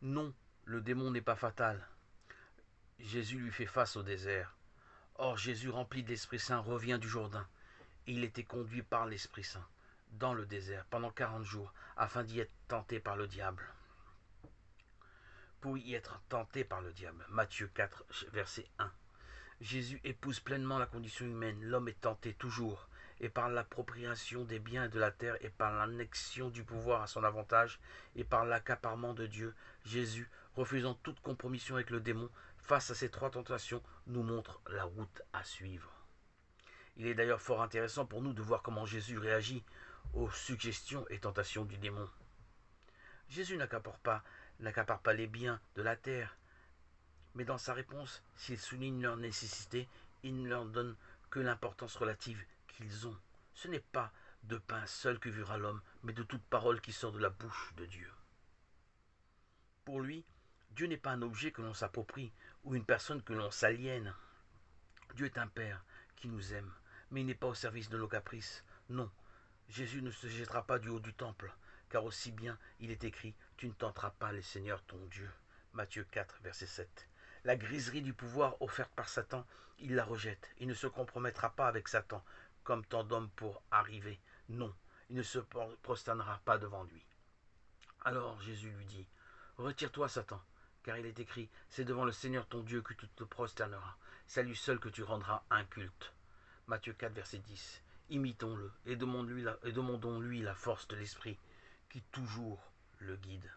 Non, le démon n'est pas fatal. Jésus lui fait face au désert. Or Jésus, rempli de l'Esprit Saint, revient du Jourdain, et il était conduit par l'Esprit Saint dans le désert pendant 40 jours, afin d'y être tenté par le diable. Pour y être tenté par le diable. Matthieu 4, verset 1. Jésus épouse pleinement la condition humaine. L'homme est tenté toujours, et par l'appropriation des biens de la terre, et par l'annexion du pouvoir à son avantage, et par l'accaparement de Dieu, Jésus, refusant toute compromission avec le démon, face à ces trois tentations, nous montre la route à suivre. Il est d'ailleurs fort intéressant pour nous de voir comment Jésus réagit aux suggestions et tentations du démon. Jésus n'accapare pas les biens de la terre, mais dans sa réponse, s'il souligne leur nécessité, il ne leur donne que l'importance relative qu'ils ont. Ce n'est pas de pain seul que vivra l'homme, mais de toute parole qui sort de la bouche de Dieu. Pour lui, Dieu n'est pas un objet que l'on s'approprie ou une personne que l'on s'aliène. Dieu est un Père qui nous aime, mais il n'est pas au service de nos caprices. Non, Jésus ne se jettera pas du haut du temple, car aussi bien il est écrit « Tu ne tenteras pas le Seigneur ton Dieu ». Matthieu 4, verset 7. La griserie du pouvoir offerte par Satan, il la rejette. Il ne se compromettra pas avec Satan, comme tant d'hommes pour arriver. Non, il ne se prosternera pas devant lui. Alors Jésus lui dit « Retire-toi, Satan, car il est écrit « C'est devant le Seigneur ton Dieu que tu te prosterneras. C'est à lui seul que tu rendras un culte. » Matthieu 4, verset 10. Imitons-le et demandons-lui la force de l'Esprit qui toujours le guide.